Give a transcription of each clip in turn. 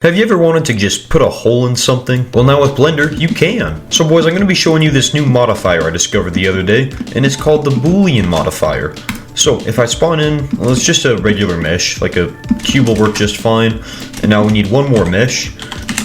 Have you ever wanted to just put a hole in something? Well, now with Blender, you can. So boys, I'm going to be showing you this new modifier I discovered the other day, and it's called the Boolean modifier. So if I spawn in, well, it's just a regular mesh, like a cube will work just fine. And now we need one more mesh,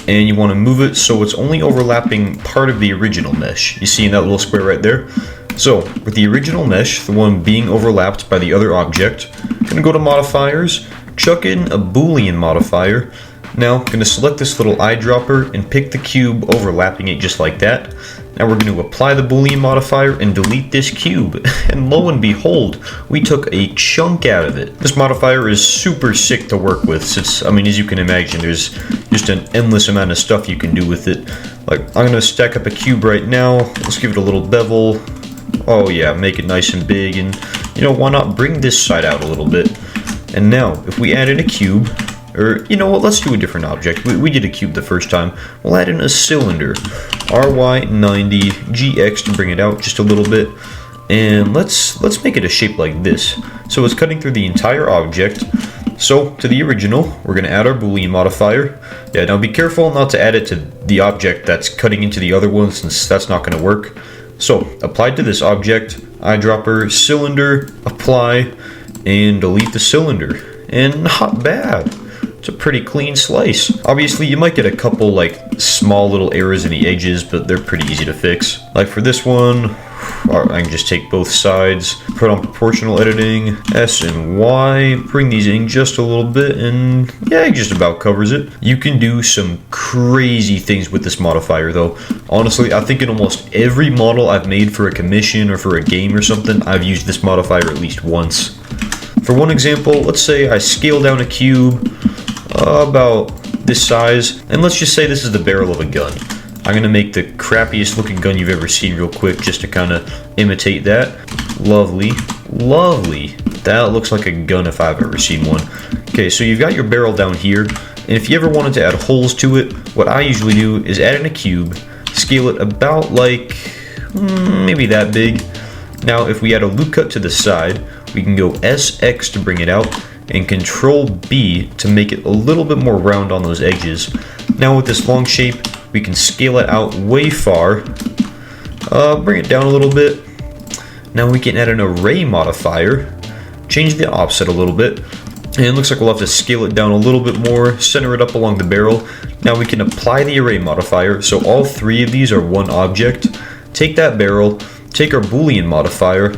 and you want to move it so it's only overlapping part of the original mesh. You see in that little square right there? So with the original mesh, the one being overlapped by the other object, I'm going to go to modifiers, chuck in a Boolean modifier. Now, I'm going to select this little eyedropper and pick the cube overlapping it just like that. Now we're going to apply the Boolean modifier and delete this cube. And lo and behold, we took a chunk out of it. This modifier is super sick to work with since, as you can imagine, there's just an endless amount of stuff you can do with it. Like, I'm going to stack up a cube right now. Let's give it a little bevel. Oh yeah, make it nice and big, and why not bring this side out a little bit. And now, if we add in a cube, or, you know what, let's do a different object. We did a cube the first time. We'll add in a cylinder. RY90GX to bring it out just a little bit. And let's make it a shape like this. So it's cutting through the entire object. So, to the original, we're going to add our Boolean modifier. Yeah, now be careful not to add it to the object that's cutting into the other one, since that's not going to work. So, applied to this object, eyedropper, cylinder, apply, and delete the cylinder. And not bad. It's a pretty clean slice. Obviously, you might get a couple like small little errors in the edges, but they're pretty easy to fix. Like for this one, I can just take both sides, put on proportional editing, S and Y, bring these in just a little bit, and yeah, it just about covers it. You can do some crazy things with this modifier though. Honestly, I think in almost every model I've made for a commission or for a game or something, I've used this modifier at least once. For one example, let's say I scale down a cube about this size, and let's just say this is the barrel of a gun. I'm going to make the crappiest looking gun you've ever seen real quick just to kind of imitate that. Lovely, lovely. That looks like a gun if I've ever seen one. Okay, so you've got your barrel down here, and if you ever wanted to add holes to it, what I usually do is add in a cube, scale it about like maybe that big. Now if we add a loop cut to the side, we can go SX to bring it out, and Control B to make it a little bit more round on those edges. Now with this long shape, we can scale it out way far, bring it down a little bit. Now we can add an array modifier, change the offset a little bit, and it looks like we'll have to scale it down a little bit more, center it up along the barrel. Now we can apply the array modifier, so all three of these are one object. Take that barrel, take our Boolean modifier,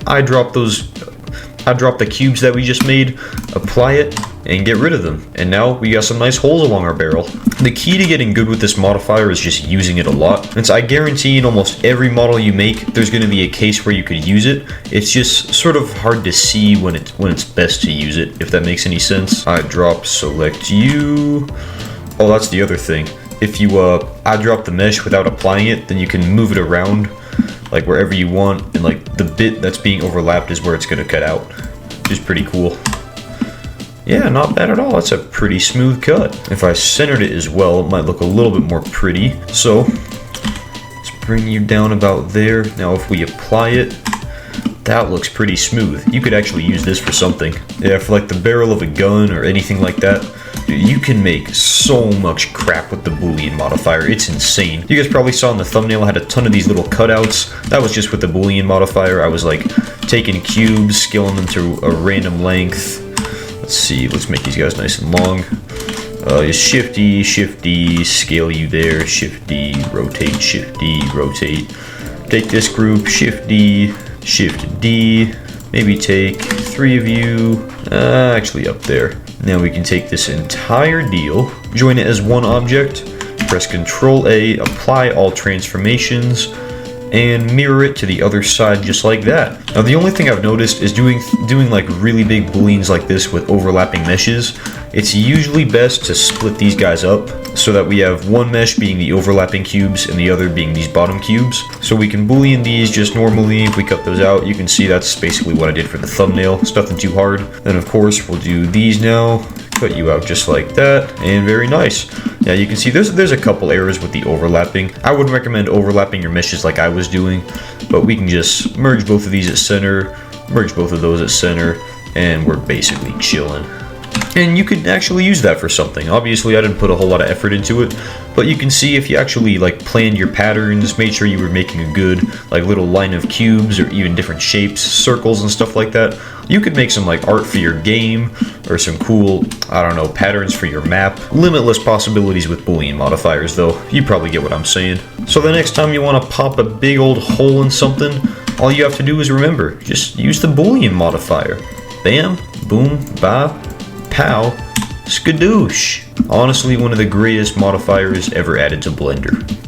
I drop the cubes that we just made, apply it, and get rid of them. And now we got some nice holes along our barrel. The key to getting good with this modifier is just using it a lot. Since I guarantee in almost every model you make, there's going to be a case where you could use it. It's just sort of hard to see when it's best to use it, if that makes any sense. I drop select you. Oh, that's the other thing. If you I drop the mesh without applying it, then you can move it around like wherever you want, and like the bit that's being overlapped is where it's going to cut out, which is pretty cool. Yeah, not bad at all. That's a pretty smooth cut. If I centered it as well, it might look a little bit more pretty. So let's bring you down about there. Now if we apply it, that looks pretty smooth. You could actually use this for something. Yeah, for like the barrel of a gun or anything like that. Dude, you can make so much crap with the Boolean modifier. It's insane. You guys probably saw in the thumbnail I had a ton of these little cutouts. That was just with the Boolean modifier. I was like taking cubes, scaling them to a random length. Let's see, let's make these guys nice and long. Just shifty, scale you there, shifty, rotate. Take this group, shifty, shift D, maybe take 3 of you, actually up there. Now we can take this entire deal, join it as one object, press Control A, apply all transformations, and mirror it to the other side just like that. Now the only thing I've noticed is doing like really big booleans like this with overlapping meshes, it's usually best to split these guys up so that we have one mesh being the overlapping cubes and the other being these bottom cubes. So we can boolean these just normally. If we cut those out, you can see that's basically what I did for the thumbnail. It's nothing too hard. Then of course we'll do these now. Cut you out just like that, and very nice. Yeah, you can see there's a couple errors with the overlapping. I wouldn't recommend overlapping your meshes like I was doing, but we can just merge both of these at center, merge both of those at center, and we're basically chilling. And you could actually use that for something. Obviously, I didn't put a whole lot of effort into it, but you can see if you actually like planned your patterns, made sure you were making a good like little line of cubes or even different shapes, circles and stuff like that, you could make some like art for your game or some cool, I don't know, patterns for your map. Limitless possibilities with Boolean modifiers though. You probably get what I'm saying. So the next time you want to pop a big old hole in something, all you have to do is remember, just use the Boolean modifier. Bam, boom, ba, pow, skadoosh. Honestly, one of the greatest modifiers ever added to Blender.